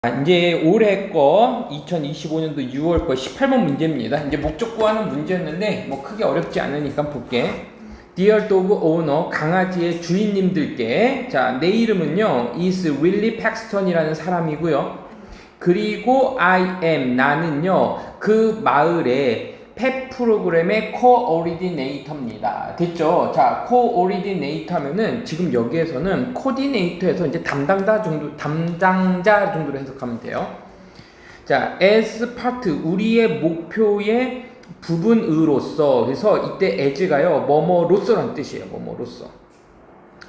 이제 올해 거 2025년도 6월 거 18번 문제입니다. 이제 목적 구하는 문제였는데 뭐 크게 어렵지 않으니까 볼게. Dear dog owner, 강아지의 주인님들께, 자, 내 이름은요 is Willie Paxton이라는 사람이고요. 그리고 I am, 나는요 그 마을의 펫 프로그램의 코오리디네이터입니다. 됐죠? 자, 코오리디네이터 하면은 지금 여기에서는 코디네이터에서 이제 담당자 정도로 해석하면 돼요. 자, as part, 우리의 목표의 부분으로서. 그래서 이때 as가요 뭐뭐로서라는 뜻이에요.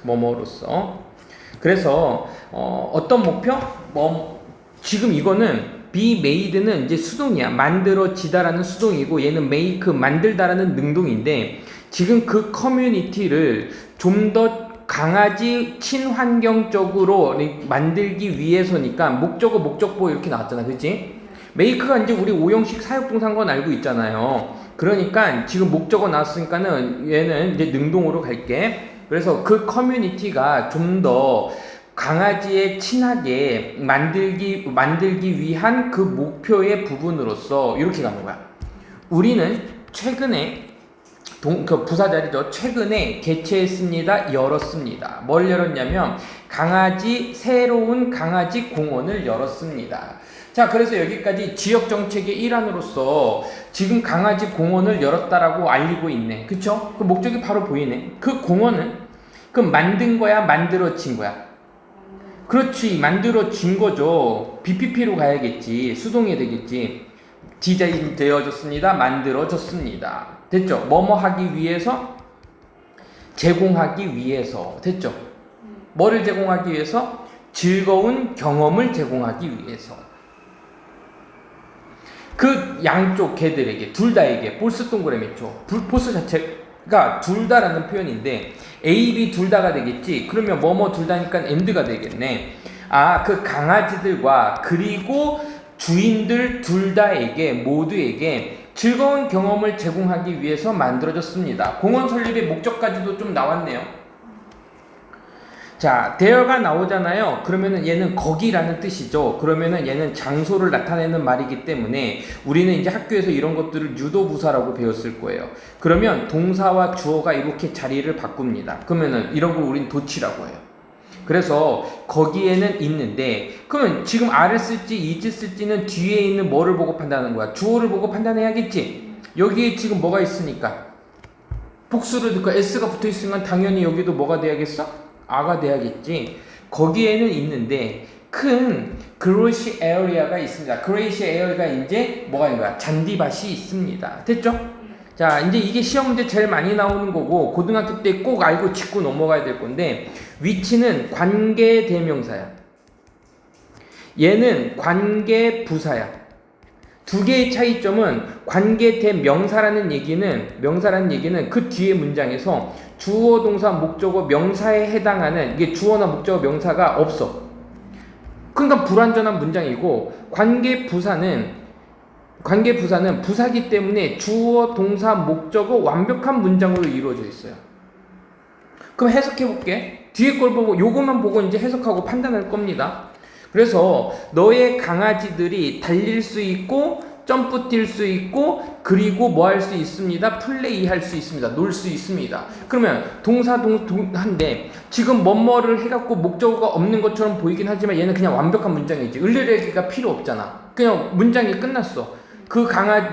뭐뭐로서. 그래서 어떤 목표? 지금 이거는 be made는 이제 수동이야. 만들어지다라는 수동이고, 얘는 make, 만들다라는 능동인데, 지금 그 커뮤니티를 좀 더 강아지 친환경적으로 만들기 위해서니까 목적어, 목적보 이렇게 나왔잖아. 그치? make가 이제 우리 오형식 사역동사인 건 알고 있잖아요. 그러니까 지금 목적어 나왔으니까는 얘는 이제 능동으로 갈게. 그래서 그 커뮤니티가 좀 더 강아지에 친하게 만들기 위한 그 목표의 부분으로서 이렇게 가는 거야. 우리는 최근에 그 부사자리죠. 최근에 개최했습니다. 열었습니다. 뭘 열었냐면 새로운 강아지 공원을 열었습니다. 자, 그래서 여기까지 지역 정책의 일환으로서 지금 강아지 공원을 열었다라고 알리고 있네. 그쵸? 그 목적이 바로 보이네. 그 공원은 그 만든 거야, 만들어진 거야? 그렇지, 만들어진 거죠. BPP로 가야겠지. 수동이 되겠지. 디자인 되어졌습니다. 만들어졌습니다. 됐죠? 뭐뭐 하기 위해서, 제공하기 위해서. 됐죠? 뭐를 제공하기 위해서? 즐거운 경험을 제공하기 위해서. 그 양쪽 개들에게, 둘 다에게, 볼스 동그라미 있죠? 볼스 자체가 둘 다라는 표현인데 A, B 둘 다가 되겠지. 그러면 뭐뭐 둘 다니까 and가 되겠네. 아, 그 강아지들과 그리고 주인들 둘 다에게, 모두에게 즐거운 경험을 제공하기 위해서 만들어졌습니다. 공원 설립의 목적까지도 좀 나왔네요. 자, there가 나오잖아요. 그러면은 얘는 거기라는 뜻이죠. 그러면은 얘는 장소를 나타내는 말이기 때문에 우리는 이제 학교에서 이런 것들을 유도부사라고 배웠을 거예요. 그러면 동사와 주어가 이렇게 자리를 바꿉니다. 그러면은 이런 걸 우린 도치라고 해요. 그래서 거기에는 있는데, 그러면 지금 R을 쓸지 is 쓸지는 뒤에 있는 뭐를 보고 판단하는 거야? 주어를 보고 판단해야겠지. 여기에 지금 뭐가 있으니까 복수를 듣고 S가 붙어 있으면 당연히 여기도 뭐가 돼야겠어? 아가 돼야겠지. 거기에는 있는데 큰 그로시 에어리아가 있습니다. 그로시 에어리아가 이제 뭐가 있는 거야? 잔디밭이 있습니다. 됐죠? 자, 이제 이게 시험 문제 제일 많이 나오는 거고 고등학교 때 꼭 알고 짚고 넘어가야 될 건데, 위치는 관계 대명사야. 얘는 관계 부사야. 두 개의 차이점은 관계 대명사라는 얘기는 그 뒤에 문장에서 주어, 동사, 목적어, 명사에 해당하는, 이게 주어나 목적어, 명사가 없어. 그러니까 불완전한 문장이고, 관계 부사는 부사기 때문에 주어, 동사, 목적어 완벽한 문장으로 이루어져 있어요. 그럼 해석해 볼게. 뒤에 걸 보고 요것만 보고 이제 해석하고 판단할 겁니다. 그래서 너의 강아지들이 달릴 수 있고 점프 뛸 수 있고 그리고 뭐 할 수 있습니다. 플레이 할 수 있습니다. 놀 수 있습니다. 그러면 동사한데 지금 뭐뭐를 해갖고 목적어가 없는 것처럼 보이긴 하지만 얘는 그냥 완벽한 문장이지. 을레레기가 필요 없잖아. 그냥 문장이 끝났어.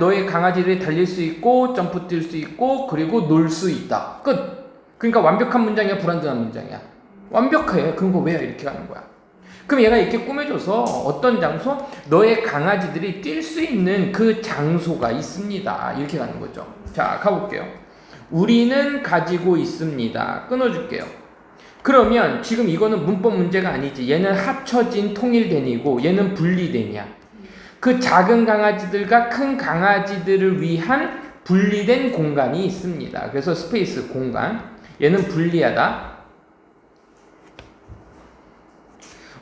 너의 강아지들이 달릴 수 있고 점프 뛸 수 있고 그리고 놀 수 있다. 끝. 그러니까 완벽한 문장이야, 불완전한 문장이야? 완벽해. 그런 거 왜 이렇게 가는 거야? 그럼 얘가 이렇게 꾸며줘서 어떤 장소? 너의 강아지들이 뛸 수 있는 그 장소가 있습니다. 이렇게 가는 거죠. 자, 가볼게요. 우리는 가지고 있습니다. 끊어줄게요. 그러면 지금 이거는 문법 문제가 아니지. 얘는 합쳐진 통일된이고 얘는 분리된이야. 그 작은 강아지들과 큰 강아지들을 위한 분리된 공간이 있습니다. 그래서 스페이스, 공간. 얘는 분리하다.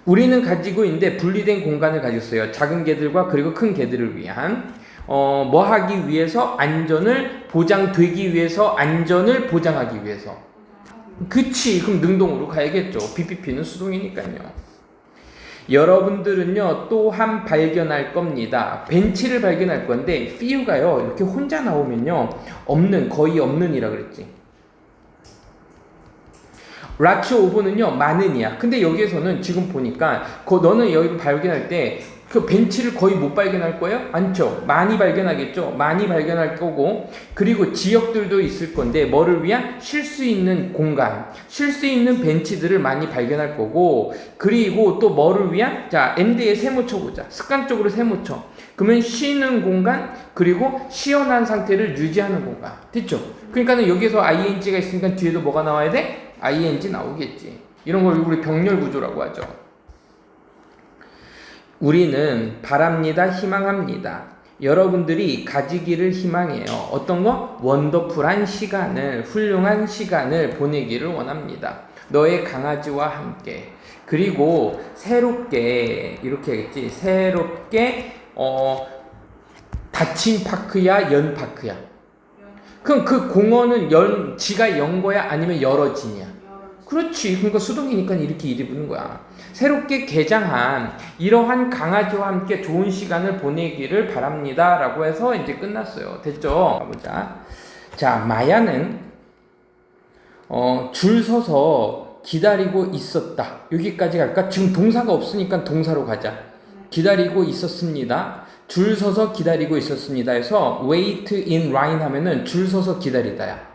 우리는 가지고 있는데 분리된 공간을 가지고 있어요. 작은 개들과 그리고 큰 개들을 위한. 뭐 하기 위해서? 안전을 보장되기 위해서, 안전을 보장하기 위해서. 그치. 그럼 능동으로 가야겠죠. BPP는 수동이니까요. 여러분들은요 또한 발견할 겁니다. 벤치를 발견할 건데 few가요 이렇게 혼자 나오면요 없는, 거의 없는이라 그랬지. ratio of는요 많은이야. 근데 여기에서는 지금 보니까 너는 여기를 발견할 때 그 벤치를 거의 못 발견할 거예요? 않죠. 많이 발견하겠죠. 많이 발견할 거고, 그리고 지역들도 있을 건데 뭐를 위한? 쉴 수 있는 공간, 쉴 수 있는 벤치들을 많이 발견할 거고, 그리고 또 뭐를 위한? 자, end에 세모 쳐보자. 습관적으로 세모 쳐. 그러면 쉬는 공간, 그리고 시원한 상태를 유지하는 공간. 됐죠? 그러니까는 여기서 ing가 있으니까 뒤에도 뭐가 나와야 돼? ing 나오겠지. 이런 걸 우리 병렬 구조라고 하죠. 우리는 바랍니다. 희망합니다. 여러분들이 가지기를 희망해요. 어떤 거? 원더풀한 시간을, 훌륭한 시간을 보내기를 원합니다. 너의 강아지와 함께. 그리고 새롭게 이렇게 하겠지. 새롭게 닫힌 파크야, 연 파크야. 그럼 그 공원은 지가 연 거야, 아니면 열어지냐? 그렇지. 그러니까 수동이니까 이렇게 일이 붙는 거야. 새롭게 개장한 이러한 강아지와 함께 좋은 시간을 보내기를 바랍니다. 라고 해서 이제 끝났어요. 됐죠? 가보자. 자, 마야는 줄 서서 기다리고 있었다. 여기까지 갈까? 지금 동사가 없으니까 동사로 가자. 기다리고 있었습니다. 줄 서서 기다리고 있었습니다. 해서 wait in line 하면은 줄 서서 기다리다야.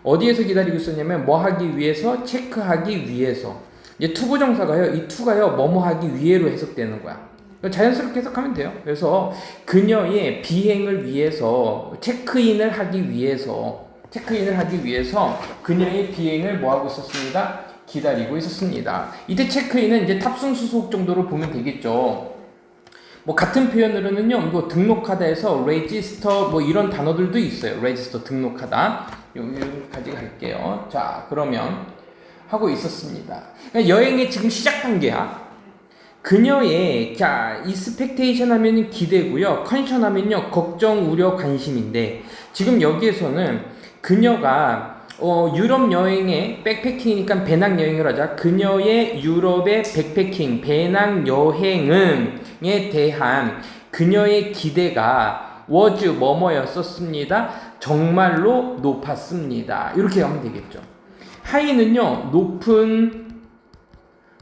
어디에서 기다리고 있었냐면 뭐 하기 위해서, 체크하기 위해서. 이제 투부정사가요, 이 투가요 뭐뭐 하기 위해로 해석되는 거야. 자연스럽게 해석하면 돼요. 그래서 그녀의 비행을 위해서, 체크인을 하기 위해서 그녀의 비행을 뭐 하고 있었습니다? 기다리고 있었습니다. 이때 체크인은 이제 탑승 수속 정도로 보면 되겠죠. 뭐 같은 표현으로는요, 뭐 등록하다 해서 register 뭐 이런 단어들도 있어요. register 등록하다. 여기까지 갈게요. 자, 그러면 하고 있었습니다. 여행의 지금 시작 단계야. 그녀의 expectation 하면 기대고요. concern 하면요 걱정, 우려, 관심인데 지금 여기에서는 그녀가 유럽 여행의 백패킹이니까 배낭 여행을 하자. 그녀의 유럽의 백패킹, 배낭 여행에 대한 그녀의 기대가 was 뭐뭐였었습니다. 정말로 높았습니다. 이렇게 하면 되겠죠. 하이는요,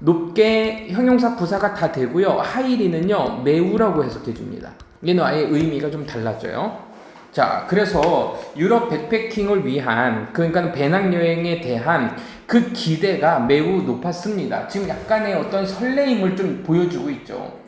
높게 형용사 부사가 다 되고요. 하이리는요, 매우라고 해석해 줍니다. 얘는 아예 의미가 좀 달라져요. 자, 그래서 유럽 백패킹을 위한, 그러니까 배낭여행에 대한 그 기대가 매우 높았습니다. 지금 약간의 어떤 설레임을 좀 보여주고 있죠.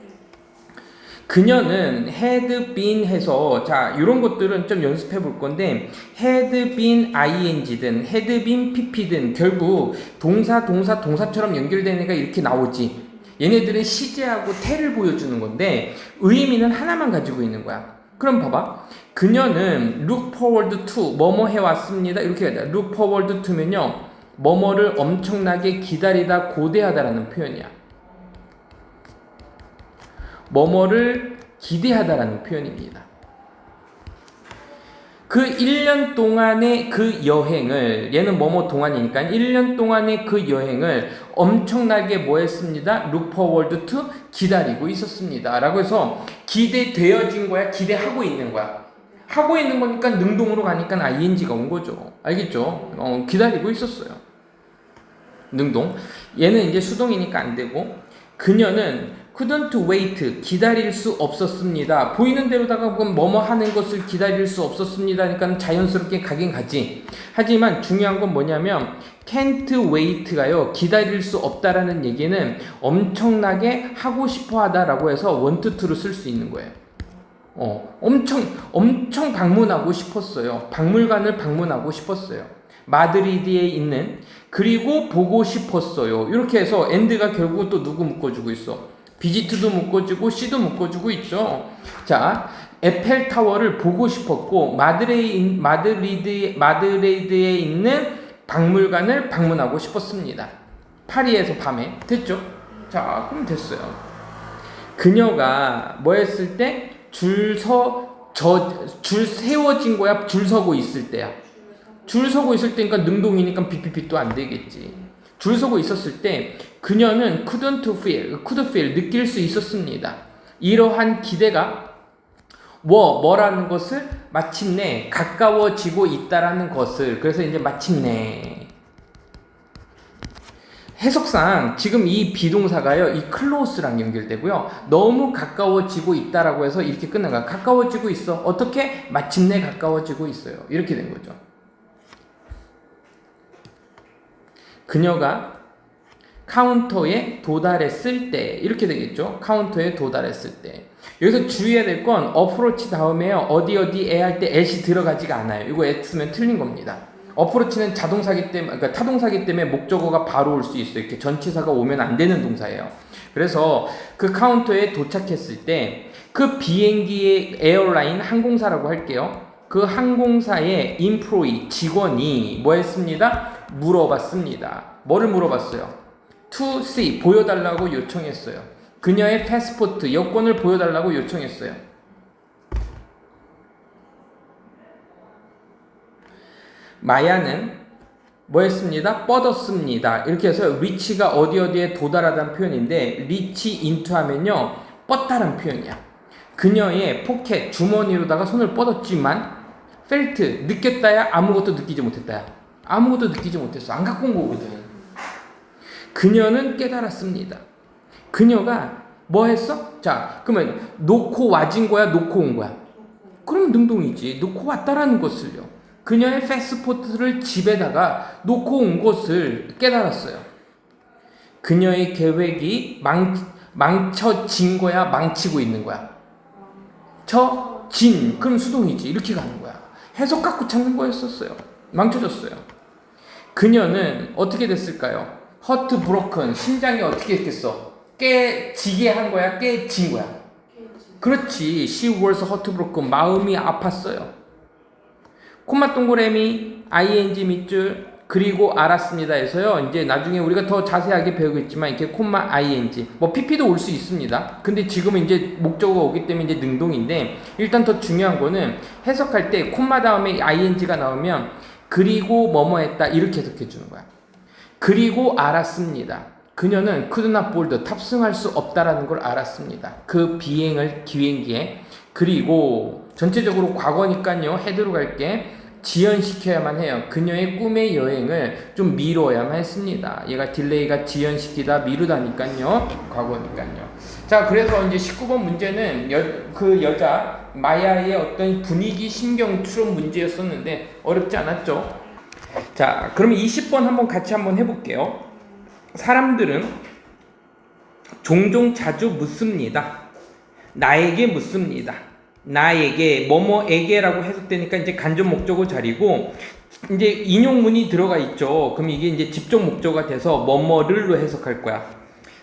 그녀는 had been 해서, 자, 이런 것들은 좀 연습해 볼 건데, had been ing든, had been pp든, 결국 동사처럼 연결되니까 이렇게 나오지. 얘네들은 시제하고 태를 보여주는 건데, 의미는 하나만 가지고 있는 거야. 그럼 봐봐. 그녀는 look forward to, 뭐뭐 해왔습니다. 이렇게 해야 돼. look forward to면요, 뭐뭐를 엄청나게 기다리다, 고대하다라는 표현이야. 뭐뭐를 기대하다라는 표현입니다. 그 1년 동안의 그 여행을, 얘는 뭐뭐 동안이니까 1년 동안의 그 여행을 엄청나게 뭐 했습니다? look forward to, 기다리고 있었습니다. 라고 해서 기대되어진 거야? 기대하고 있는 거야? 하고 있는 거니까 능동으로 가니까 ing가 온 거죠. 알겠죠? 기다리고 있었어요. 능동. 얘는 이제 수동이니까 안 되고, 그녀는 couldn't wait, 기다릴 수 없었습니다. 보이는 대로다가 뭐뭐 하는 것을 기다릴 수 없었습니다. 그러니까 자연스럽게 가긴 가지. 하지만 중요한 건 뭐냐면 can't wait가요, 기다릴 수 없다라는 얘기는 엄청나게 하고 싶어 하다라고 해서 want to로 쓸 수 있는 거예요. 엄청 방문하고 싶었어요. 박물관을 방문하고 싶었어요. 마드리드에 있는, 그리고 보고 싶었어요. 이렇게 해서 and가 결국 또 누구 묶어주고 있어? 비지트도 묶어주고 C도 묶어주고 있죠. 자, 에펠타워를 보고 싶었고 마드리드에 있는 박물관을 방문하고 싶었습니다. 파리에서 밤에. 됐죠? 자, 그럼 됐어요. 그녀가 뭐 했을 때? 줄 세워진 거야? 줄 서고 있을 때야? 줄 서고 있을 때니까 능동이니까 BPP도 안 되겠지. 줄 서고 있었을 때 그녀는 couldn't feel, could feel, 느낄 수 있었습니다. 이러한 기대가 뭐라는 것을 마침내 가까워지고 있다라는 것을. 그래서 이제 마침내 해석상 지금 이 비동사가요, 이 close랑 연결되고요, 너무 가까워지고 있다라고 해서 이렇게 끝난 거야. 가까워지고 있어. 어떻게? 마침내 가까워지고 있어요. 이렇게 된 거죠. 그녀가 카운터에 도달했을 때, 이렇게 되겠죠. 카운터에 도달했을 때. 여기서 주의해야 될 건 어프로치 다음에요, 어디에 할 때 at이 들어가지가 않아요. 이거 at 쓰면 틀린 겁니다. 어프로치는 자동사기 때문에, 그러니까 타동사기 때문에 목적어가 바로 올 수 있어요. 이렇게 전치사가 오면 안 되는 동사예요. 그래서 그 카운터에 도착했을 때 그 비행기의 에어라인, 항공사라고 할게요. 그 항공사의 인프로이, 직원이 뭐 했습니다? 물어봤습니다. 뭐를 물어봤어요? to see, 보여달라고 요청했어요. 그녀의 패스포트, 여권을 보여달라고 요청했어요. 마야는 뭐 했습니다? 뻗었습니다. 이렇게 해서 reach가 어디에 도달하다는 표현인데, reach into 하면요, 뻗다란 표현이야. 그녀의 포켓, 주머니로다가 손을 뻗었지만 felt, 느꼈다야? 아무것도 느끼지 못했다야? 아무것도 느끼지 못했어. 안 갖고 온 거거든. 그녀는 깨달았습니다. 그녀가 뭐 했어? 자, 그러면 놓고 와진 거야? 놓고 온 거야? 그러면 능동이지. 놓고 왔다라는 것을요. 그녀의 패스포트를 집에다가 놓고 온 것을 깨달았어요. 그녀의 계획이 망쳐진 거야? 망치고 있는 거야? 진. 그럼 수동이지. 이렇게 가는 거야. 해석 갖고 찾는 거였었어요. 망쳐졌어요. 그녀는 어떻게 됐을까요? hurt broken. 심장이 어떻게 했겠어? 깨지게 한 거야? 깨진 거야? 그렇지. She was hurt broken. 마음이 아팠어요. 콤마 동그라미 ing 밑줄 그리고 알았습니다 해서요, 이제 나중에 우리가 더 자세하게 배우겠지만 이렇게 콤마 ing, 뭐 pp도 올 수 있습니다. 근데 지금은 이제 목적어가 오기 때문에 이제 능동인데, 일단 더 중요한 거는 해석할 때 콤마 다음에 ing가 나오면 그리고 뭐뭐 했다 이렇게 해석해 주는 거야. 그리고 알았습니다. 그녀는 could not board, 탑승할 수 없다라는 걸 알았습니다. 그 비행기에. 그리고 전체적으로 과거니까요, 해드로 갈게. 지연시켜야만 해요. 그녀의 꿈의 여행을 좀 미뤄야만 했습니다. 얘가 딜레이가 지연시키다, 미루다니까요, 과거니까요. 자, 그래서 이제 19번 문제는 그 여자 마야의 어떤 분위기 신경 추론 문제였었는데 어렵지 않았죠? 자, 그러면 20번 한번 같이 한번 해볼게요. 사람들은 종종 자주 묻습니다. 나에게 묻습니다. 나에게, 뭐뭐에게라고 해석되니까 이제 간접 목적어 자리고, 이제 인용문이 들어가 있죠. 그럼 이게 이제 직접 목적어가 돼서 뭐뭐를로 해석할 거야.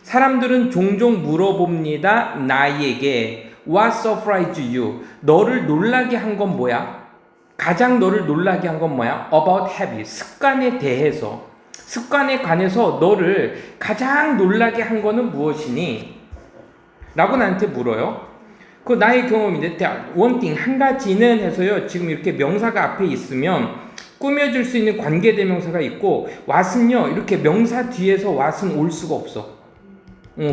사람들은 종종 물어봅니다. 나에게. What surprised you? 너를 놀라게 한 건 뭐야? 가장 너를 놀라게 한 건 뭐야? About habit. 습관에 대해서. 습관에 관해서 너를 가장 놀라게 한 거는 무엇이니? 라고 나한테 물어요. 그 나의 경험인데, one thing, 한 가지는 해서요, 지금 이렇게 명사가 앞에 있으면 꾸며줄 수 있는 관계대명사가 있고, what은요, 이렇게 명사 뒤에서 what은 올 수가 없어.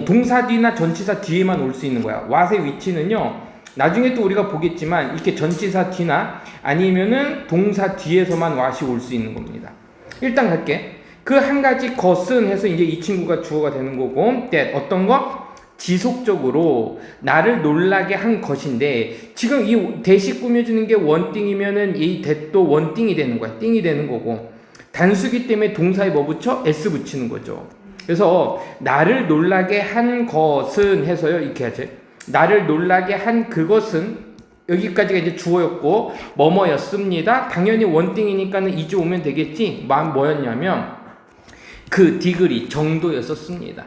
동사 뒤나 전치사 뒤에만 올 수 있는 거야. what의 위치는요, 나중에 또 우리가 보겠지만 이렇게 전치사 뒤나 아니면은 동사 뒤에서만 what이 올 수 있는 겁니다. 일단 갈게. 그 한 가지 것은 해서 이제 이 친구가 주어가 되는 거고, that, 어떤 것? 지속적으로 나를 놀라게 한 것인데, 지금 이 대시 꾸며주는 게 원띵이면은 이 that도 원띵이 되는 거야. 띵이 되는 거고, 단수기 때문에 동사에 뭐 붙여? s 붙이는 거죠. 그래서 나를 놀라게 한 것은 해서요, 이렇게 하지. 나를 놀라게 한 그것은, 여기까지가 이제 주어였고 뭐뭐였습니다. 당연히 원띵이니까는 이제 오면 되겠지. 뭐였냐면 그 디그리 정도였었습니다.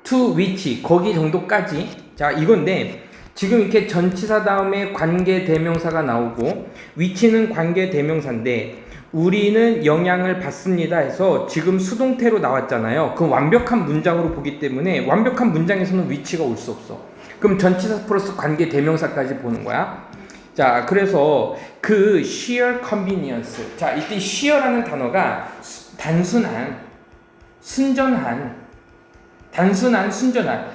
to which, 거기 정도까지. 자, 이건데 지금 이렇게 전치사 다음에 관계 대명사가 나오고 which는 관계 대명사인데 우리는 영향을 받습니다 해서 지금 수동태로 나왔잖아요. 그 완벽한 문장으로 보기 때문에 완벽한 문장에서는 which가 올 수 없어. 그럼 전치사 플러스 관계 대명사까지 보는 거야. 자, 그래서 그 sheer convenience. 자, 이때 sheer라는 단어가 단순한 단순한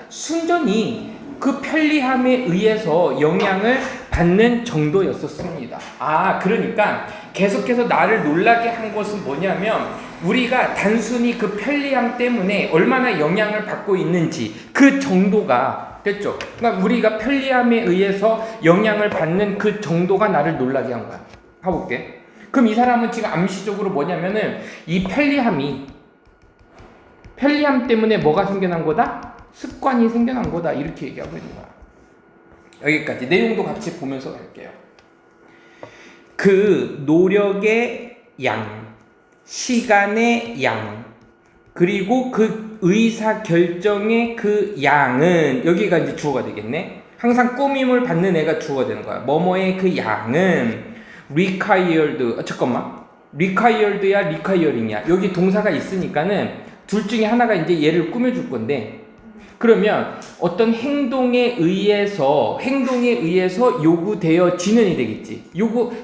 순전히 그 편리함에 의해서 영향을 받는 정도였었습니다. 그러니까 계속해서 나를 놀라게 한 것은 뭐냐면 우리가 단순히 그 편리함 때문에 얼마나 영향을 받고 있는지 그 정도가 됐죠. 그러니까 우리가 편리함에 의해서 영향을 받는 그 정도가 나를 놀라게 한 거야. 가볼게. 그럼 이 사람은 지금 암시적으로 뭐냐면은 이 편리함 때문에 뭐가 생겨난 거다? 습관이 생겨난 거다. 이렇게 얘기하고 있는 거야. 여기까지 내용도 같이 보면서 갈게요. 그 노력의 양, 시간의 양, 그리고 그 의사 결정의 그 양은 여기가 이제 주어가 되겠네. 항상 꾸밈을 받는 애가 주어가 되는 거야. 뭐뭐의 그 양은 required야 requiring이야. 여기 동사가 있으니까는 둘 중에 하나가 이제 얘를 꾸며줄 건데, 그러면 어떤 행동에 의해서 요구되어지는이 되겠지.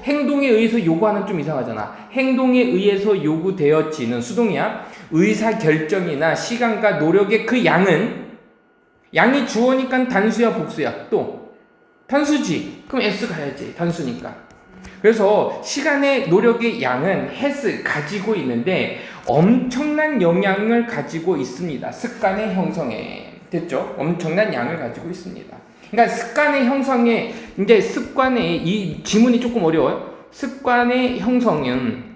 행동에 의해서 요구하는 좀 이상하잖아. 행동에 의해서 요구되어지는 수동이야. 의사 결정이나 시간과 노력의 그 양이 주어니까 단수야 복수야? 또 단수지. 그럼 S 가야지. 단수니까. 그래서 시간의 노력의 양은 has 가지고 있는데 엄청난 영향을 가지고 있습니다. 습관의 형성에. 됐죠? 엄청난 양을 가지고 있습니다. 그러니까 습관의 형성에, 이제 이 지문이 조금 어려워요. 습관의 형성은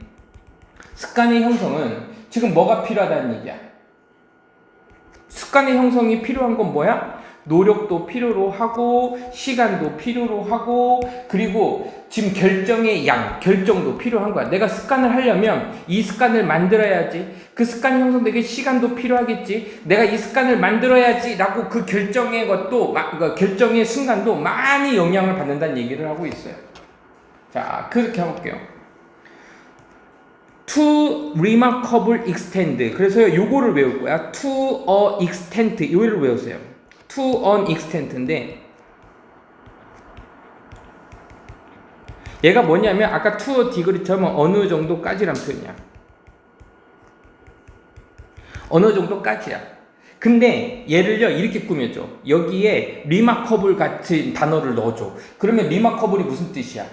지금 뭐가 필요하다는 얘기야? 습관의 형성이 필요한 건 뭐야? 노력도 필요로 하고 시간도 필요로 하고 그리고 지금 결정도 필요한 거야. 내가 습관을 하려면 이 습관을 만들어야지. 그 습관이 형성되게 시간도 필요하겠지. 내가 이 습관을 만들어야지 라고 그 결정의 순간도 많이 영향을 받는다는 얘기를 하고 있어요. 자, 그렇게 해볼게요. To remarkable extent. 그래서 요거를 외울 거야. To a extent. 요거를 외우세요. To an extent인데 얘가 뭐냐면 아까 to a degree처럼 어느 정도까지란 표현이야. 어느 정도까지야. 근데 얘를요 이렇게 꾸며줘. 여기에 remarkable 같은 단어를 넣어줘. 그러면 remarkable이 무슨 뜻이야?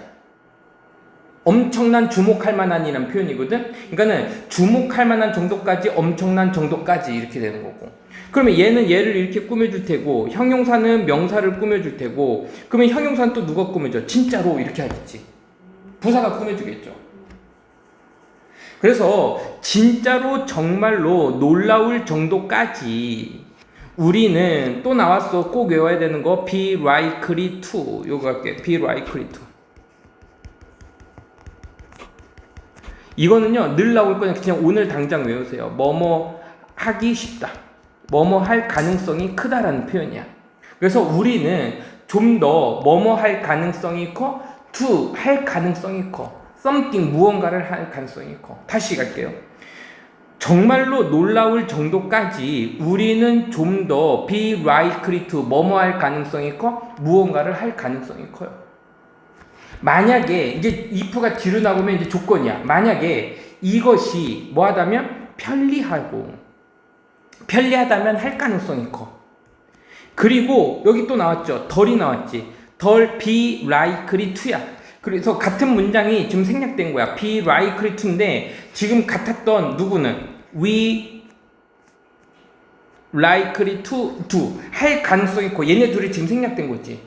엄청난 주목할 만한이라는 표현이거든. 그러니까는 주목할 만한 정도까지, 엄청난 정도까지 이렇게 되는 거고. 그러면 얘는 얘를 이렇게 꾸며줄 테고, 형용사는 명사를 꾸며줄 테고, 그러면 형용사는 또 누가 꾸며줘? 진짜로 이렇게 하겠지. 부사가 꾸며주겠죠. 그래서 진짜로 정말로 놀라울 정도까지 우리는 또 나왔어. 꼭 외워야 되는 거 be likely to. 요거 할게. be likely to. 이거는요 늘 나올 거니까 그냥 오늘 당장 외우세요. 뭐뭐 하기 쉽다. 뭐뭐 할 가능성이 크다라는 표현이야. 그래서 우리는 좀 더 뭐뭐 할 가능성이 커, to 할 가능성이 커, something 무언가를 할 가능성이 커. 다시 갈게요. 정말로 놀라울 정도까지 우리는 좀 더 be likely to 뭐뭐 할 가능성이 커, 무언가를 할 가능성이 커요. 만약에 이제 if가 뒤로 나오면 이제 조건이야. 만약에 이것이 뭐하다면 편리하다면 할 가능성이 커. 그리고 여기 또 나왔죠. 덜이 나왔지. 덜 be likely to야. 그래서 같은 문장이 지금 생략된 거야. be likely to인데 지금 같았던 누구는 we likely to do 할 가능성이 커. 얘네 둘이 지금 생략된 거지.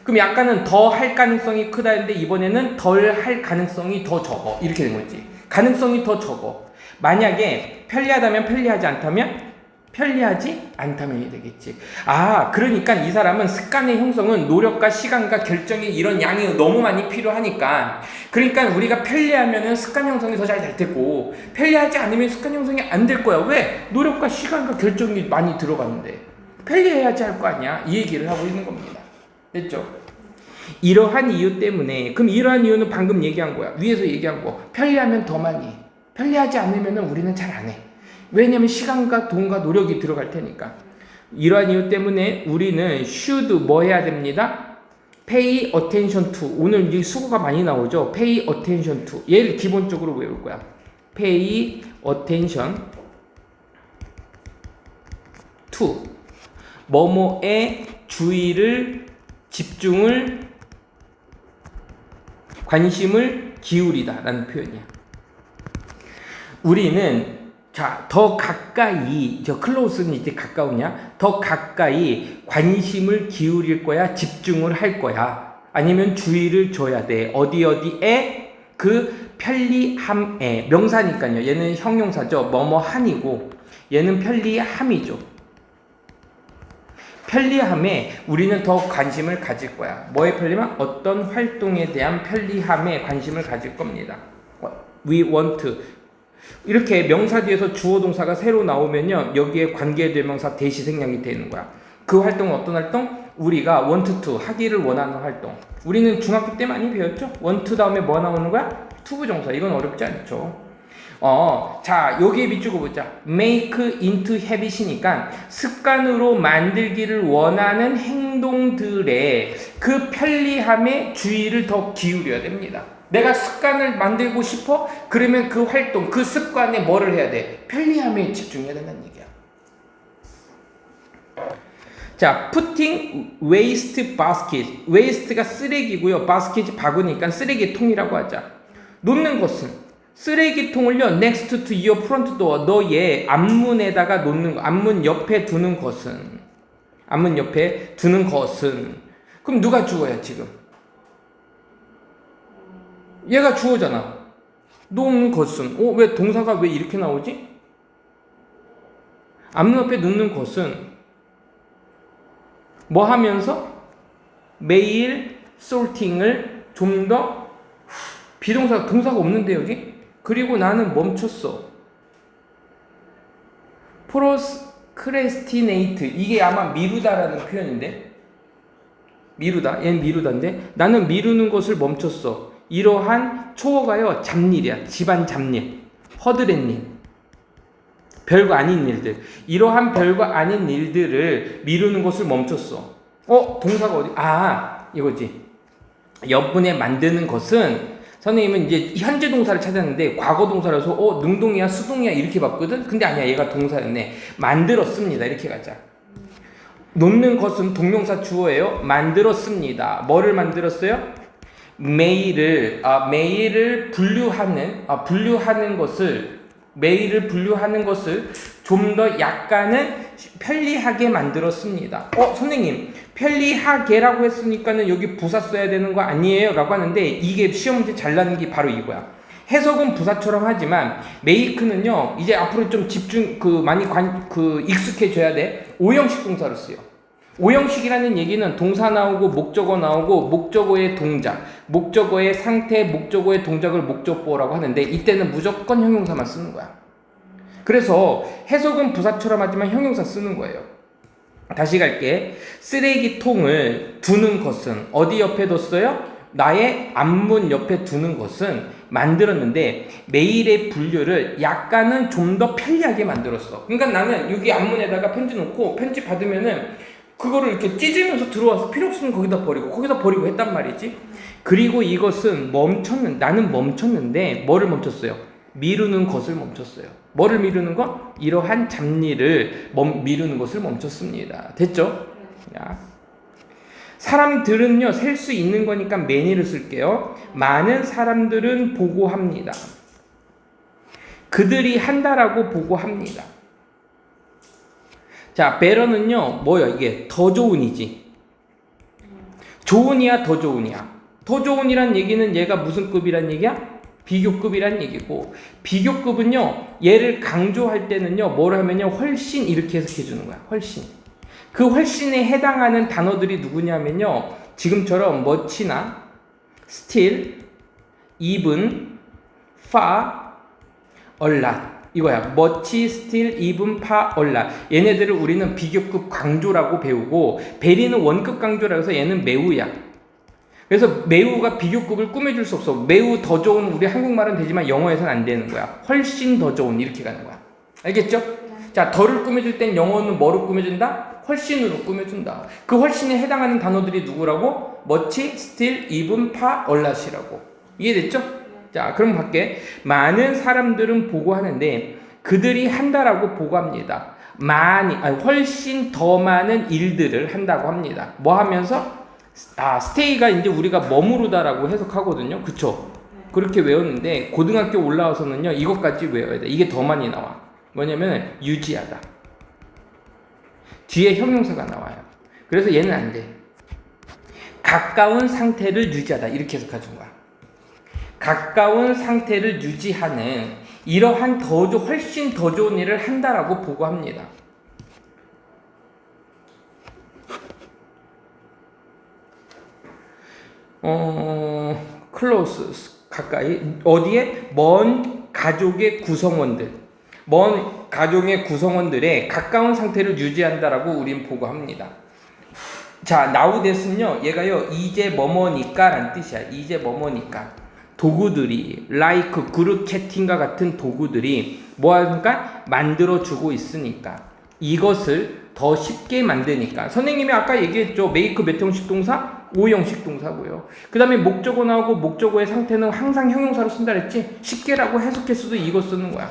그럼 약간은 더 할 가능성이 크다 했는데 이번에는 덜 할 가능성이 더 적어. 이렇게 된 거지. 가능성이 더 적어. 만약에 편리하다면 편리하지 않다면이 되겠지. 그러니까 이 사람은 습관의 형성은 노력과 시간과 결정의 이런 양이 너무 많이 필요하니까 그러니까 우리가 편리하면은 습관 형성이 더 잘 될 테고 편리하지 않으면 습관 형성이 안 될 거야. 왜? 노력과 시간과 결정이 많이 들어가는데 편리해야지 할 거 아니야. 이 얘기를 하고 있는 겁니다. 됐죠? 이러한 이유 때문에 그럼 이러한 이유는 방금 얘기한 거야. 위에서 얘기한 거. 편리하면 더 많이 해. 편리하지 않으면 우리는 잘 안 해. 왜냐면 시간과 돈과 노력이 들어갈 테니까. 이러한 이유 때문에 우리는 should 뭐 해야 됩니다? pay attention to. 오늘 이 수고가 많이 나오죠. pay attention to. 얘를 기본적으로 외울 거야. pay attention to 뭐뭐에 주의를 집중을 관심을 기울이다 라는 표현이야. 우리는 자, 더 가까이, 저 close는 이제 가까우냐? 더 가까이 관심을 기울일 거야? 집중을 할 거야? 아니면 주의를 줘야 돼? 어디에? 그 편리함에. 명사니까요. 얘는 형용사죠. 뭐뭐한이고 얘는 편리함이죠. 편리함에 우리는 더 관심을 가질 거야. 뭐에 편리함? 어떤 활동에 대한 편리함에 관심을 가질 겁니다. We want to. 이렇게 명사 뒤에서 주어 동사가 새로 나오면요, 여기에 관계대명사 대시 생략이 되는 거야. 그 활동은 어떤 활동? 우리가 want to 하기를 원하는 활동. 우리는 중학교 때 많이 배웠죠? want to 다음에 뭐 나오는 거야? to 부정사. 이건 어렵지 않죠. 자, 여기에 비추고 보자. make into habit이니까 습관으로 만들기를 원하는 행동들의 그 편리함에 주의를 더 기울여야 됩니다. 내가 습관을 만들고 싶어? 그러면 그 활동, 그 습관에 뭐를 해야 돼? 편리함에 집중해야 된다는 얘기야. 자, putting waste basket. waste가 쓰레기고요. basket이 바구니니까 쓰레기통이라고 하자. 놓는 것은 쓰레기통을요, next to your front door, 너의 앞문에다가 놓는 거, 앞문 옆에 두는 것은, 앞문 옆에 두는 것은, 그럼 누가 주어야 지금? 얘가 주어잖아. 놓는 것은, 왜 동사가 왜 이렇게 나오지? 앞문 옆에 놓는 것은 뭐 하면서? 매일 sorting을 좀 더 비동사, 동사가 없는데 여기? 그리고 나는 멈췄어. procrastinate. 이게 아마 미루다라는 표현인데. 미루다. 얘는 미루다인데. 나는 미루는 것을 멈췄어. 이러한 초어가요. 잡일이야. 집안 잡일. 허드렛일. 별거 아닌 일들. 이러한 별거 아닌 일들을 미루는 것을 멈췄어. 동사가 어디? 이거지. 옆분에 만드는 것은 선생님은 이제 현재 동사를 찾았는데 과거 동사라서 능동이야 수동이야 이렇게 봤거든. 근데 아니야, 얘가 동사였네. 만들었습니다. 이렇게 가자. 놓는 것은 동명사 주어예요. 만들었습니다. 뭐를 만들었어요? 메일을 분류하는 것을 좀 더 약간은 편리하게 만들었습니다. 선생님, 편리하게라고 했으니까는 여기 부사 써야 되는 거 아니에요? 라고 하는데, 이게 시험 문제 잘 나는 게 바로 이거야. 해석은 부사처럼 하지만 make는요, 이제 앞으로 좀 많이 익숙해져야 돼. 오형식 동사로 쓰여. 오형식이라는 얘기는 동사 나오고 목적어 나오고 목적어의 동작, 목적어의 상태, 목적어의 동작을 목적보라고 하는데, 이때는 무조건 형용사만 쓰는 거야. 그래서 해석은 부사처럼 하지만 형용사 쓰는 거예요. 다시 갈게. 쓰레기통을 두는 것은 어디 옆에 뒀어요? 나의 앞문 옆에 두는 것은 만들었는데 메일의 분류를 약간은 좀 더 편리하게 만들었어. 그러니까 나는 여기 앞문에다가 편지 놓고 편지 받으면은 그거를 이렇게 찢으면서 들어와서 필요 없으면 거기다 버리고 했단 말이지. 그리고 이것은 나는 멈췄는데 뭐를 멈췄어요? 미루는 것을 멈췄어요. 뭐를 미루는 것? 이러한 잡일을 미루는 것을 멈췄습니다. 됐죠? 야. 사람들은요, 셀 수 있는 거니까 many를 쓸게요. 많은 사람들은 보고합니다. 그들이 한다라고 보고합니다. 자, better는요, 뭐야, 이게 더 좋은이지. 좋은이야, 더 좋은이야. 더 좋은이란 얘기는 얘가 무슨 급이란 얘기야? 비교급이란 얘기고, 비교급은요, 얘를 강조할 때는요, 뭘 하면요, 훨씬 이렇게 해석해 주는 거야. 훨씬. 그 훨씬에 해당하는 단어들이 누구냐면요, 지금처럼 much나 still, even, far, a lot. 이거야. much, still, even, far, a lot. 얘네들을 우리는 비교급 강조라고 배우고, 베리는 원급 강조라고 해서 얘는 매우야. 그래서 매우가 비교급을 꾸며줄 수 없어. 매우 더 좋은, 우리 한국말은 되지만 영어에서는 안 되는 거야. 훨씬 더 좋은, 이렇게 가는 거야. 알겠죠? 자, 더를 꾸며줄 땐 영어는 뭐로 꾸며준다? 훨씬으로 꾸며준다. 그 훨씬에 해당하는 단어들이 누구라고? much, still, even, far, a lot이라고. 이해됐죠? 자, 그럼 갈게. 많은 사람들은 보고하는데 그들이 한다라고 보고합니다. 훨씬 더 많은 일들을 한다고 합니다. 뭐 하면서? stay가 이제 우리가 머무르다라고 해석하거든요. 그쵸? 그렇게 외웠는데 고등학교 올라와서는요 이것까지 외워야 돼. 이게 더 많이 나와. 뭐냐면 유지하다. 뒤에 형용사가 나와요. 그래서 얘는 안 돼. 가까운 상태를 유지하다 이렇게 해석해준 거야. 가까운 상태를 유지하는 이러한 훨씬 더 좋은 일을 한다라고 보고합니다. close 가까이 어디에? 먼 가족의 구성원들의 가까운 상태를 유지한다라고 우린 보고합니다. 자, nowthat은요 얘가요 이제 뭐뭐니까 라는 뜻이야. 이제 뭐뭐니까 도구들이 like 그룹 채팅과 같은 도구들이 뭐하니까 만들어주고 있으니까 이것을 더 쉽게 만드니까. 선생님이 아까 얘기했죠. make 몇 형식 동사? 5형식 동사고요. 그 다음에 목적어 나오고 목적어의 상태는 항상 형용사로 쓴다 그랬지. 쉽게라고 해석했어도 이거 쓰는 거야.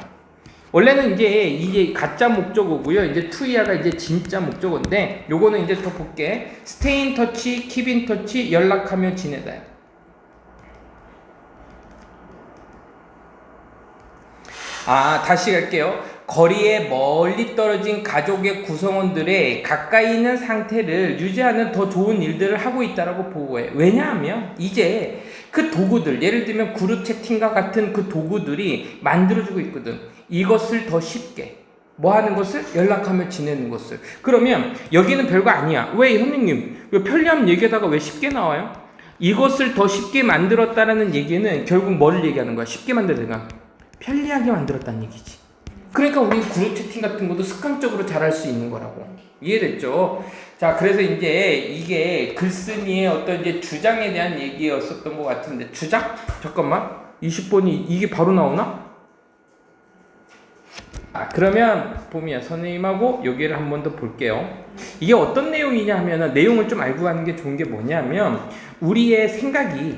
원래는 이게 가짜 목적어고요. 이제 투이아가 이제 진짜 목적어인데 요거는 이제 더 볼게. stay in touch, keep in touch, 연락하며 지내다. 다시 갈게요. 거리에 멀리 떨어진 가족의 구성원들의 가까이 있는 상태를 유지하는 더 좋은 일들을 하고 있다라고 보고해. 왜냐하면 이제 그 도구들, 예를 들면 그룹 채팅과 같은 그 도구들이 만들어주고 있거든. 이것을 더 쉽게 뭐 하는 것을? 연락하며 지내는 것을. 그러면 여기는 별거 아니야. 왜 선생님 왜 편리함 얘기하다가 왜 쉽게 나와요? 이것을 더 쉽게 만들었다라는 얘기는 결국 뭘 얘기하는 거야? 쉽게 만들다가 편리하게 만들었다는 얘기지. 그러니까 우리 그룹 채팅 같은 것도 습관적으로 잘할 수 있는 거라고. 이해됐죠? 자, 그래서 이제 이게 글쓴이의 어떤 이제 주장에 대한 얘기였었던 것 같은데, 주장? 잠깐만. 20번이 이게 바로 나오나? 그러면 보면 선생님하고 여기를 한 번 더 볼게요. 이게 어떤 내용이냐 하면은 내용을 좀 알고 가는 게 좋은 게 뭐냐면 우리의 생각이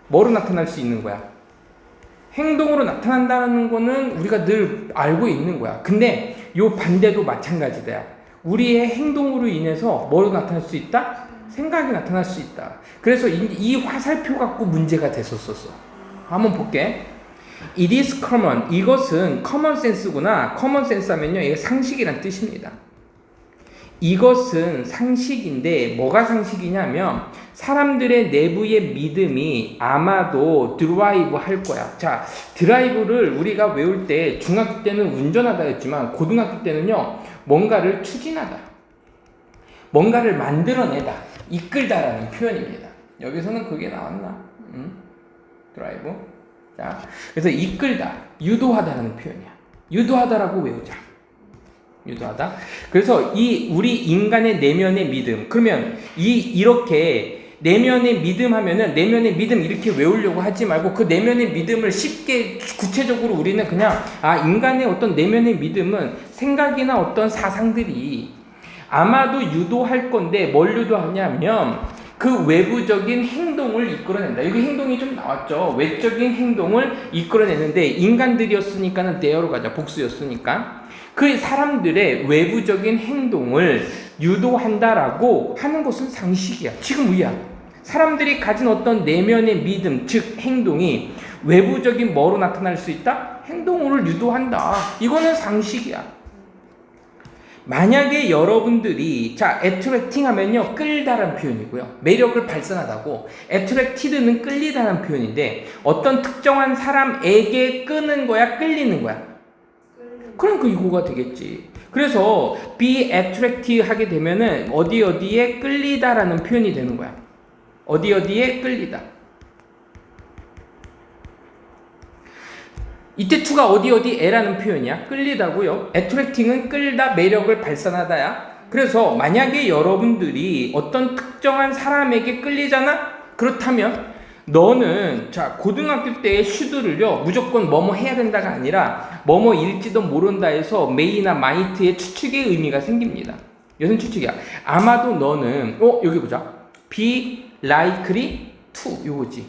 뭐로 나타날 수 있는 거야? 행동으로 나타난다는 거는 우리가 늘 알고 있는 거야. 근데 요 반대도 마찬가지다. 우리의 행동으로 인해서 뭐로 나타날 수 있다? 생각이 나타날 수 있다. 그래서 이 화살표 갖고 문제가 됐었어. 한번 볼게. It is common. 이것은 common sense구나. common sense 하면요, 이게 상식이란 뜻입니다. 이것은 상식인데 뭐가 상식이냐면 사람들의 내부의 믿음이 아마도 드라이브 할 거야. 자, 드라이브를 우리가 외울 때 중학교 때는 운전하다 했지만 고등학교 때는요, 뭔가를 추진하다, 뭔가를 만들어내다, 이끌다라는 표현입니다. 여기서는 그게 나왔나? 드라이브. 자, 그래서 이끌다, 유도하다라는 표현이야. 유도하다라고 외우자. 유도하다. 그래서 우리 인간의 내면의 믿음. 그러면 이렇게 내면의 믿음 하면은 내면의 믿음 이렇게 외우려고 하지 말고 그 내면의 믿음을 쉽게 구체적으로 우리는 그냥 인간의 어떤 내면의 믿음은 생각이나 어떤 사상들이 아마도 유도할 건데 뭘 유도하냐면 그 외부적인 행동을 이끌어낸다. 여기 행동이 좀 나왔죠. 외적인 행동을 이끌어내는데 인간들이었으니까는 대어로 가자. 복수였으니까. 그 사람들의 외부적인 행동을 유도한다라고 하는 것은 상식이야. 지금 우리야. 사람들이 가진 어떤 내면의 믿음, 즉 행동이 외부적인 뭐로 나타날 수 있다? 행동을 유도한다. 이거는 상식이야. 만약에 여러분들이 attracting 하면요, 끌다라는 표현이고요. 매력을 발산하다고. attracted는 끌리다라는 표현인데 어떤 특정한 사람에게 끄는 거야, 끌리는 거야? 그러니까 이거가 되겠지. 그래서 be attractive 하게 되면은 어디에 끌리다라는 표현이 되는 거야. 어디에 끌리다. 이때 to가 어디에라는 표현이야. 끌리다고요. attracting은 끌다, 매력을 발산하다야. 그래서 만약에 여러분들이 어떤 특정한 사람에게 끌리잖아? 그렇다면 너는 고등학교 때의 should를요 무조건 뭐뭐 해야 된다가 아니라 뭐뭐일지도 모른다 해서 may나 might의 추측의 의미가 생깁니다. 이것은 추측이야. 아마도 너는 여기 보자. be likely to 요거지.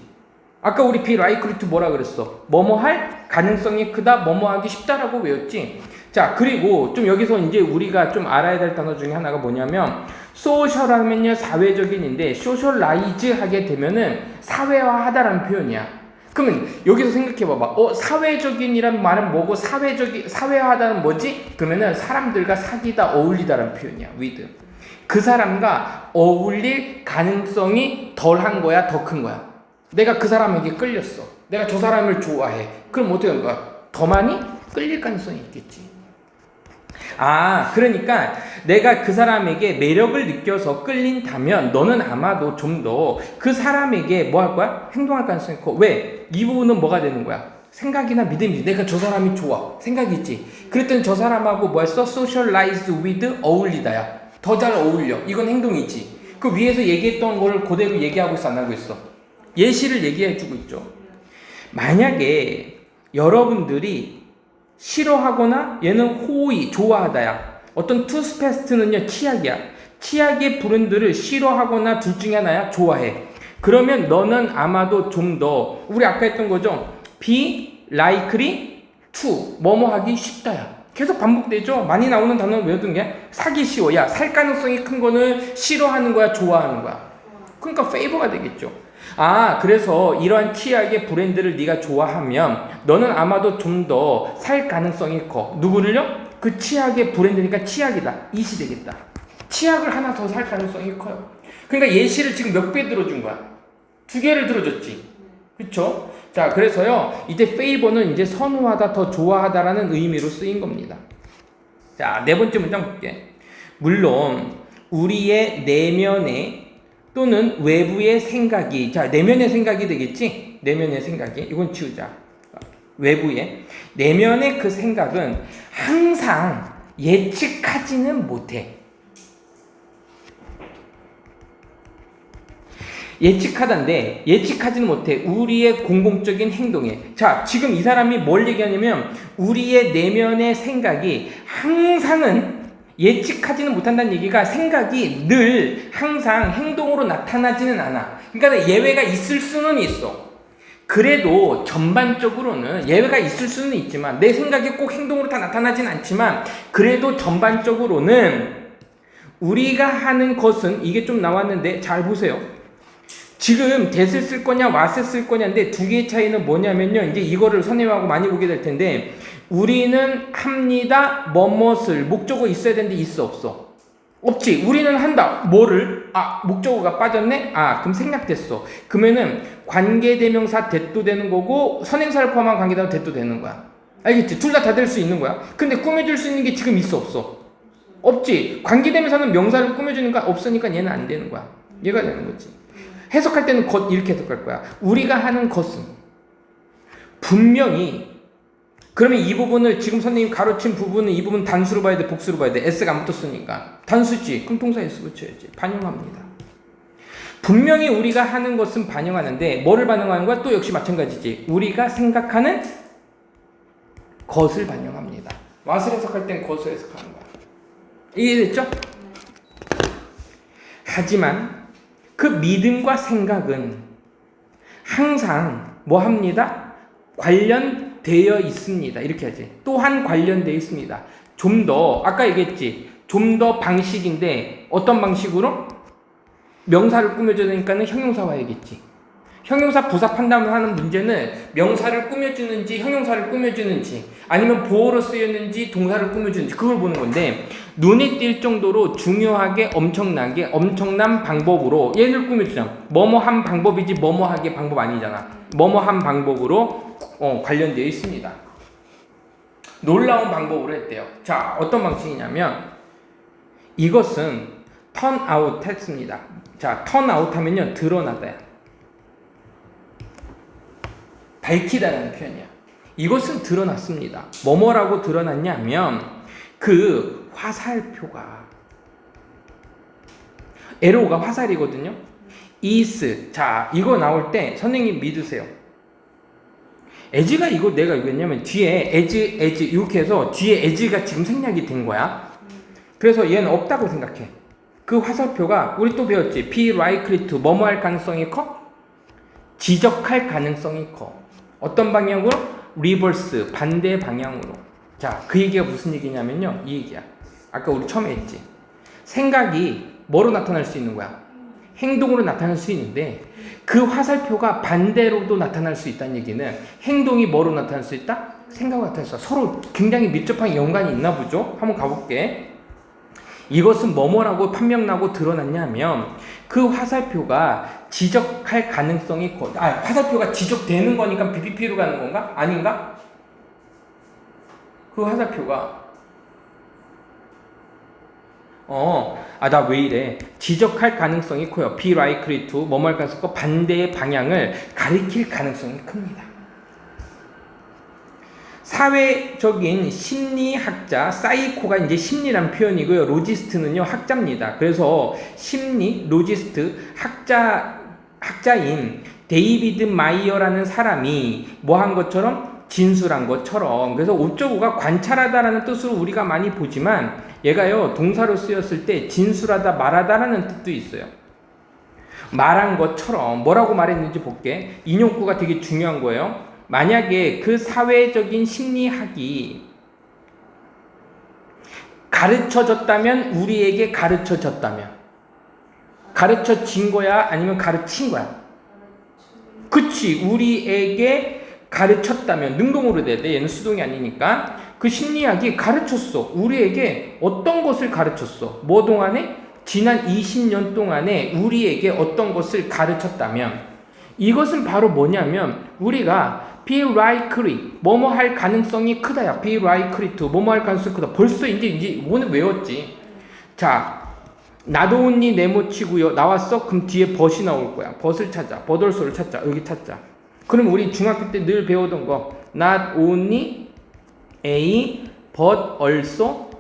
아까 우리 be likely to 뭐라 그랬어? 뭐뭐 할 가능성이 크다, 뭐뭐 하기 쉽다라고 외웠지. 자, 그리고 좀 여기서 이제 우리가 좀 알아야 될 단어 중에 하나가 뭐냐면, 소셜 하면요, 사회적인인데, 소셜라이즈 하게 되면은 사회화하다라는 표현이야. 그러면 여기서 생각해 봐봐. 사회적인이란 말은 뭐고, 사회화하다는 뭐지? 그러면은 사람들과 사귀다, 어울리다라는 표현이야, with. 그 사람과 어울릴 가능성이 덜한 거야, 더 큰 거야? 내가 그 사람에게 끌렸어. 내가 저 사람을 좋아해. 그럼 어떻게 하는 거야? 더 많이 끌릴 가능성이 있겠지. 그러니까 내가 그 사람에게 매력을 느껴서 끌린다면 너는 아마도 좀 더 그 사람에게 뭐 할 거야? 행동할 가능성이 커. 왜? 이 부분은 뭐가 되는 거야? 생각이나 믿음이지. 내가 저 사람이 좋아. 생각이 있지. 그랬더니 저 사람하고 뭐 했어? socialize with, 어울리다야. 더 잘 어울려. 이건 행동이지. 그 위에서 얘기했던 거를 그대로 얘기하고 있어, 안 하고 있어? 예시를 얘기해주고 있죠. 만약에 여러분들이 싫어하거나 얘는 호의, 좋아하다야. 어떤 투스페스트는요, 치약이야. 치약의 브랜드를 싫어하거나 둘 중에 하나야, 좋아해. 그러면 너는 아마도 좀 더, 우리 아까 했던 거죠. be likely to, 뭐뭐 하기 쉽다야. 계속 반복되죠? 많이 나오는 단어는 외우던 게 사기 쉬워. 야, 살 가능성이 큰 거는 싫어하는 거야, 좋아하는 거야. 그러니까 페이버가 되겠죠. 그래서 이러한 치약의 브랜드를 네가 좋아하면 너는 아마도 좀 더 살 가능성이 커. 누구를요? 그 치약의 브랜드니까 치약이다. 이시 되겠다. 치약을 하나 더 살 가능성이 커요. 그러니까 예시를 지금 몇 배 들어준 거야? 2개를 들어줬지. 그쵸? 자, 그래서요, 이제 페이버는 이제 선호하다, 더 좋아하다라는 의미로 쓰인 겁니다. 자, 4번째 문장 볼게. 물론, 우리의 내면의 또는 외부의 생각이, 자, 내면의 생각이 되겠지? 내면의 생각이. 이건 치우자. 외부의. 내면의 그 생각은 항상 예측하지는 못해. 예측하다인데 예측하지는 못해. 우리의 공공적인 행동에. 자, 지금 이 사람이 뭘 얘기하냐면 우리의 내면의 생각이 항상은 예측하지는 못한다는 얘기가 생각이 늘 항상 행동으로 나타나지는 않아. 그러니까 예외가 있을 수는 있어. 그래도 전반적으로는 예외가 있을 수는 있지만 내 생각이 꼭 행동으로 다 나타나진 않지만 그래도 전반적으로는 우리가 하는 것은 이게 좀 나왔는데 잘 보세요. 지금 that을 쓸 거냐 what을 쓸 거냐인데 두 개의 차이는 뭐냐면요. 이제 이거를 선생님하고 많이 보게 될 텐데 우리는 합니다. 뭐뭇을 목적어 있어야 되는데 있어 없어? 없지. 우리는 한다. 뭐를? 목적어가 빠졌네? 그럼 생략됐어. 그러면은 관계대명사 that도 되는 거고 선행사를 포함한 관계대명사 that도 되는 거야. 알겠지? 둘 다 될 수 있는 거야. 근데 꾸며줄 수 있는 게 지금 있어 없어? 없지. 관계대명사는 명사를 꾸며주니까 없으니까 얘는 안 되는 거야. 얘가 되는 거지. 해석할 때는 이렇게 해석할 거야. 우리가 하는 것은 분명히 그러면 이 부분을 지금 선생님 가르친 부분은 이 부분 단수로 봐야 돼, 복수로 봐야 돼. S가 안 붙었으니까. 단수지. 그럼 동사 S 붙여야지. 반영합니다. 분명히 우리가 하는 것은 반영하는데 뭐를 반영하는 거야? 또 역시 마찬가지지. 우리가 생각하는 것을 반영합니다. what을 해석할 땐 것을 해석하는 거야. 이해됐죠? 하지만 그 믿음과 생각은 항상 뭐 합니다? 관련되어 있습니다. 이렇게 하지. 또한 관련되어 있습니다. 좀 더 아까 얘기했지. 좀 더 방식인데 어떤 방식으로? 명사를 꾸며줘야 되니까는 형용사화야겠지. 형용사 부사 판단을 하는 문제는 명사를 꾸며주는지 형용사를 꾸며주는지 아니면 보어로 쓰였는지 동사를 꾸며주는지 그걸 보는 건데 눈에 띌 정도로 중요하게 엄청난 방법으로 얘를 꾸며주잖아. 뭐뭐한 방법이지 뭐뭐하게 방법 아니잖아. 뭐뭐한 방법으로 관련되어 있습니다. 놀라운 방법으로 했대요. 자, 어떤 방식이냐면 이것은 turn out 했습니다. 자, turn out 하면요 드러나다야. 밝히다라는 표현이야. 이것은 드러났습니다. 뭐뭐라고 드러났냐면 그 화살표가 에로가 화살이거든요. is. 자, 이거 나올 때 선생님 믿으세요. as가 이거 내가 왜냐면 뒤에 as 이렇게 해서 뒤에 as가 지금 생략이 된 거야. 그래서 얘는 없다고 생각해. 그 화살표가 우리 또 배웠지. be likely to 뭐뭐 할 가능성이 커? 지적할 가능성이 커. 어떤 방향으로? 리버스, 반대 방향으로. 자, 그 얘기가 무슨 얘기냐면요. 이 얘기야. 아까 우리 처음에 했지. 생각이 뭐로 나타날 수 있는 거야? 행동으로 나타날 수 있는데 그 화살표가 반대로도 나타날 수 있다는 얘기는 행동이 뭐로 나타날 수 있다? 생각으로 나타날 수 있다. 서로 굉장히 밀접한 연관이 있나 보죠? 한번 가볼게. 이것은 뭐뭐라고 판명나고 드러났냐면 그 화살표가 지적할 가능성이 화살표가 지적되는 거니까 BPP로 가는 건가? 아닌가? 그 화살표가 나 왜 이래? 지적할 가능성이 커요. be likely to 뭐뭐할 가능성과 반대의 방향을 가리킬 가능성이 큽니다. 사회적인 심리학자 사이코가 이제 심리란 표현이고요. 로지스트는요 학자입니다. 그래서 심리 로지스트 학자인 데이비드 마이어라는 사람이 뭐 한 것처럼 진술한 것처럼 그래서 5.5가 관찰하다라는 뜻으로 우리가 많이 보지만 얘가요 동사로 쓰였을 때 진술하다 말하다라는 뜻도 있어요. 말한 것처럼 뭐라고 말했는지 볼게. 인용구가 되게 중요한 거예요. 만약에 그 사회적인 심리학이 가르쳐졌다면 우리에게 가르쳐졌다면 가르쳐진 거야 아니면 가르친 거야? 그치 우리에게 가르쳤다면 능동으로 돼야 돼. 얘는 수동이 아니니까 그 심리학이 가르쳤어. 우리에게 어떤 것을 가르쳤어? 뭐 동안에? 지난 20년 동안에 우리에게 어떤 것을 가르쳤다면 이것은 바로 뭐냐면 우리가 be likely 뭐뭐 할 가능성이 크다야. be likely to 뭐뭐 할 가능성이 크다. 벌써 이제 오늘 외웠지. 자, not only 네모치고요. 나왔어? 그럼 뒤에 but이 나올 거야. but을 찾자. but also를 찾자. 여기 찾자. 그럼 우리 중학교 때 늘 배우던 거 not only A but also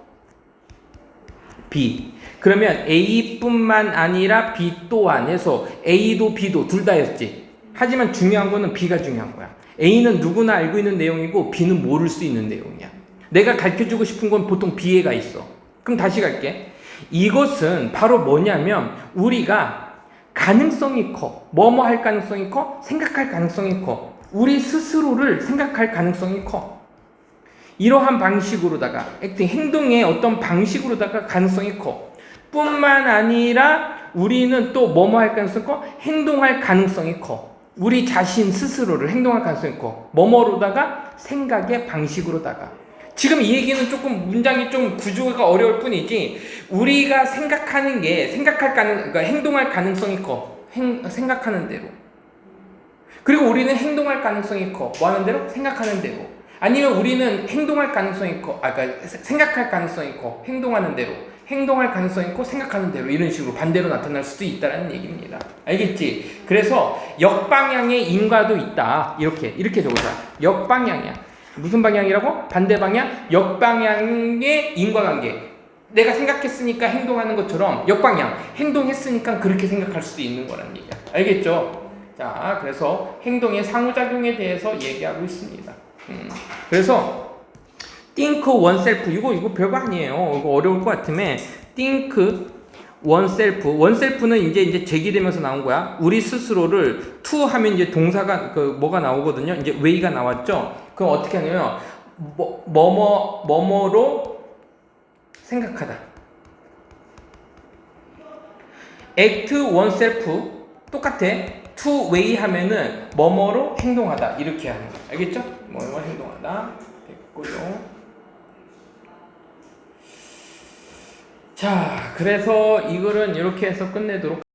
B. 그러면 A뿐만 아니라 B 또한 해서 A도 B도 둘 다 했지. 하지만 중요한 거는 B가 중요한 거야. A는 누구나 알고 있는 내용이고 B는 모를 수 있는 내용이야. 내가 가르쳐주고 싶은 건 보통 B에가 있어. 그럼 다시 갈게. 이것은 바로 뭐냐면 우리가 가능성이 커. 뭐뭐 할 가능성이 커? 생각할 가능성이 커. 우리 스스로를 생각할 가능성이 커. 이러한 방식으로다가 행동의 어떤 방식으로다가 가능성이 커. 뿐만 아니라 우리는 또 뭐뭐 할 가능성이 커? 행동할 가능성이 커. 우리 자신 스스로를 행동할 가능성이 커. 뭐뭐로다가 생각의 방식으로다가. 지금 이 얘기는 조금 문장이 좀 구조가 어려울 뿐이지 우리가 생각하는 게 그러니까 행동할 가능성이 커. 생각하는 대로. 그리고 우리는 행동할 가능성이 커. 뭐 하는 대로? 생각하는 대로. 아니면 우리는 행동할 가능성이 커. 그러니까 생각할 가능성이 커. 행동하는 대로. 행동할 가능성이 있고 생각하는 대로 이런 식으로 반대로 나타날 수도 있다는 얘기입니다. 알겠지? 그래서 역방향의 인과도 있다. 이렇게 적어줘. 역방향이야. 무슨 방향이라고? 반대 방향? 역방향의 인과관계. 내가 생각했으니까 행동하는 것처럼 역방향. 행동했으니까 그렇게 생각할 수도 있는 거라는 얘기야. 알겠죠? 자, 그래서 행동의 상호작용에 대해서 얘기하고 있습니다. 그래서 think oneself 이거 별거 아니에요. 이거 어려울 것 같으면 think oneself는 이제 제기되면서 나온 거야. 우리 스스로를 to 하면 이제 동사가 뭐가 나오거든요. 이제 way가 나왔죠. 그럼 어떻게 하냐면 뭐뭐로 생각하다. act oneself 똑같아. to way 하면은 뭐뭐로 행동하다 이렇게 하는 거야. 알겠죠? 뭐뭐 행동하다. 됐고요. 자, 그래서 이거는 이렇게 해서 끝내도록